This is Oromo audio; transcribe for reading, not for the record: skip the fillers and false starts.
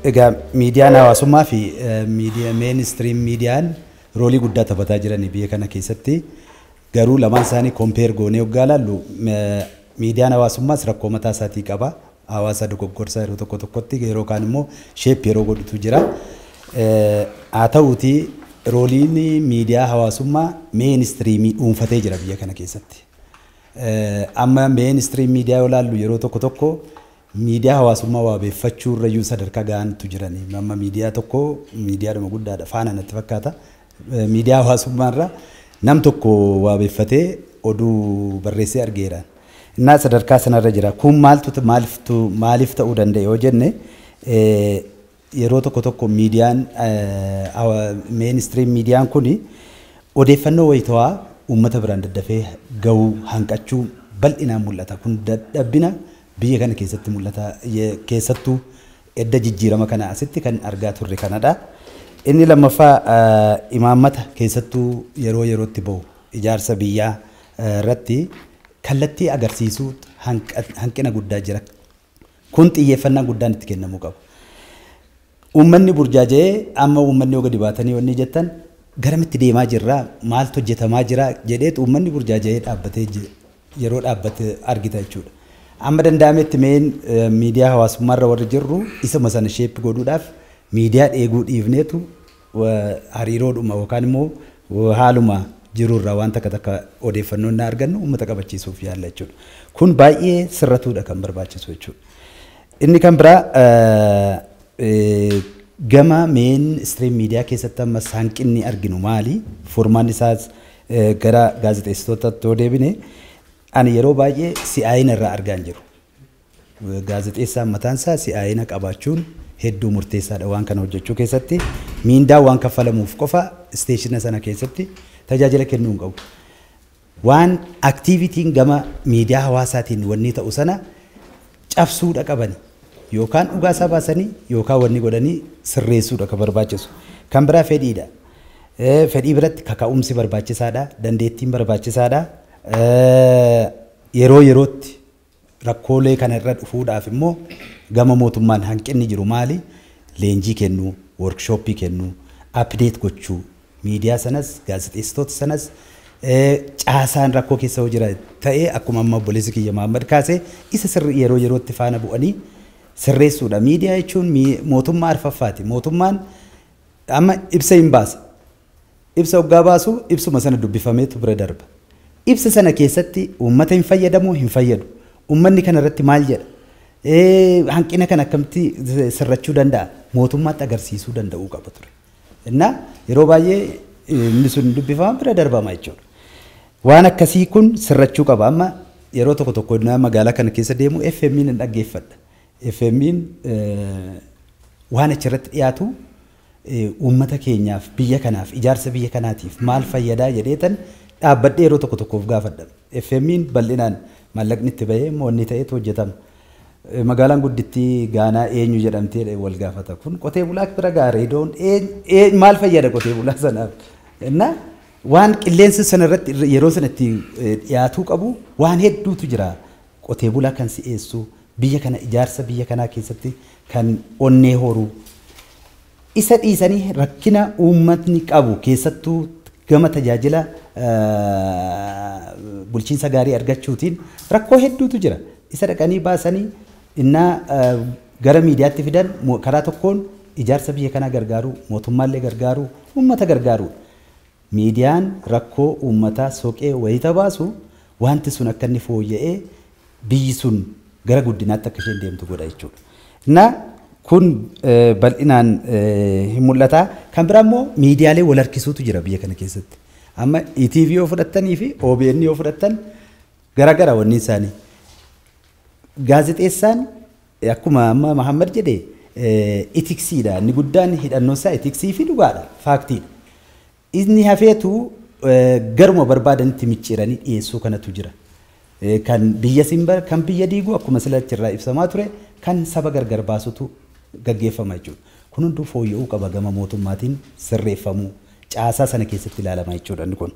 Egaa miidiyaan hawaasummaa fi mainstream miidiyaan roolii guddaa taphataa jiran biyya kana keessatti garuu lamaan isaanii compare goonee hoggaa laallu miidiyaan hawaasummaas rakkoo mataa isaatii qaba. Hawaasa dogoggorsa yeroo tokko tokkotti yeroo kaan immoo shape yeroo godhutu jira. Haa ta'uutii rooliin miidiyaa hawaasummaa mainstreamii dhuunfatee jira biyya kana keessatti. Amma mainstream miidiyaa yoo laallu yeroo tokko tokko miidiyaa hawaasummaa waabeeffachuu irra iyyuu sadarkaa gahantu jirani. Amma miidiyaa tokko miidiyaadhuma guddaadha faana natti fakkaata. Miidiyaa hawaasummaa irra nam tokko waabeeffatee oduu barreessee argeera. Innaa sadarkaa sanarra jira. Kun maaliif ta'uu danda'a yoo jenne yeroo tokko tokko miidiyaan mainstream miidiyaan kuni odeeffannoo wayitawaa uummata biraan daddafee gahuu hanqachuu bal'inaan mul'ata. Kun dadhabbina biyya kana keessatti mul'ata. Keessattuu edda jijjiirama kana asitti kan argaa turre kanadha. Inni lammaffaa imaammata keessattuu yeroo yerootti bahu ijaarsa biyyaa irratti kallattii agarsiisuu hanqina guddaa jira. Kun xiyyeeffannaa guddaan itti kennamuu qaba. Uummanni burjaaja'ee amma uummanni gadi baatanii wanni jettan garamitti deemaa jirra maaltu hojjetamaa jira jedheetu uummanni burjaaja'ee dhaabbatee yeroo dhaabbate argita jechuudha. Amma danda'ametti miidiyaa hawaasummaarra warri jirru isuma sana shape godhuudhaaf miidiyaa dheeguu dhiifneetu hariiroodhuma yookaan immoo haaluma jirurraa waan takka odeeffannoo inni argannu uummata qabachiisuuf yaalla jechuudha. Kun baay'ee sirratuudha kan barbaachisu jechuudha. Inni kan biraa gama mainstream miidiyaa keessatti amma hanqinni arginu maali? Furmaan isaas gara gaazexeessitootaatti yoo deebine ani yeroo baay'ee si'aayina irraa argaa jiru. Gaazexeessaan mataan isaa si'aayina qabaachuun hedduu murteessaadha waan kana hojjechuu keessatti. Miindaa waan kaffalamuuf qofa isteeshina sana keessatti tajaajila kennuu hin qabu. Waan aktiivitiin gama miidiyaa hawaasaatiin wanni ta'u sana cabsuudha qabani. Yookaan dhugaasaa baasanii yookaan wanni godhanii sirreessuudha kan barbaachisu. Kan biraa fedhiidha. Fedhii biratti kaka'umsi barbaachisaadha. Dandeettiin barbaachisaadha. Yeroo yerootti rakkoolee kana irra dhufuudhaaf immoo gama mootummaan hanqinni jiru maali? Leenjii kennuu, workshooppii kennuu, update gochuu, miidiyaa sanas, gaazexeessitoota sanas caasaan rakkoo keessa hoo jira ta'ee akkuma amma obboleessi kiyya Mahammad kaasee isa sirrii yeroo yerootti faana bu'anii sirreessuudha. Miidiyaa jechuun mootummaa arfaffaati. Mootummaan amma ibsa hin baasa. Ibsa hoggaa baasu ibsuma sana dubbifameetu bira darba. Ibsa sana keessatti uummata hin fayyadamu hin fayyadu. Uummanni kana irratti maal jedha? Hanqina kan akkamitti sirrachuu danda'a? Mootummaatti agarsiisuu danda'uu qaba ture. Innaa yeroo baay'ee inni sun dubbifama bira darbama jechuudha. Waan akkasii kun sirrachuu qaba. Amma yeroo tokko tokko magaalaa kana keessa deemu FM'n hin dhaggeeffadha. FM'n waan achirratti dhiyaatu uummata keenyaaf biyya kanaaf ijaarsa biyya kanaatiif maal fayyadaa jedheetan dhaabbadhee yeroo tokko tokkoof gaafadha. FM'n bal'inaan maallaqni itti bahee moonni ta'etu hojjetama. Magaalaan guddittii Gaanaa eenyu jedhamtee wal gaafata. Kun qotee bulaa bira gaaree doon maal fayyada qotee bulaa sanaaf? Innaa waan qilleensa sana irratti yeroo sanatti dhiyaatuu qabu waan hedduutu jira. Qotee bulaa kan si'eessu biyya kana ijaarsa biyya kanaa keessatti kan onnee horuu. Isa dhiisanii rakkina uummatni qabu keessattuu gama tajaajila bulchiinsa gaarii argachuutiin rakkoo hedduutu jira. Isa dhaqanii baasanii innaa gara miidiyaatti fidan karaa tokkoon ijaarsa biyya kanaa gargaaru, mootummaallee gargaaru, uummata gargaaru. Miidiyaan rakkoo uummataa soqee wayita baasu wanti sun akka inni fooyya'ee biyyi sun gara guddinaatti akka isheen deemtu godha jechuudha. Innaa kun bal'inaan hin mul'ata. Kan biraa immoo miidiyaalee wal harkisuutu jira biyya kana keessatti. Amma ETV yoo fudhattanii fi OBN yoo fudhattan garagara wanni isaanii. Gaazexeessaan akkuma amma Mahammad jedhe itiksiidha. Inni guddaan hidhannoo isaa itiksii fi dhugaadha. Faaktiidha. Inni hafeetu garuma barbaadanitti micciiranii dhiyeessuu kanatu jira. Kan biyya simba kan biyya diigu akkuma silachirraa ibsamaa ture kan saba gargar baasutu gaggeeffama jechuudha. Kun hunduu fooyya'uu qaba gama mootummaatiin sirreeffamuu caasaa sana keessatti ilaalamaa jechuudha inni kun.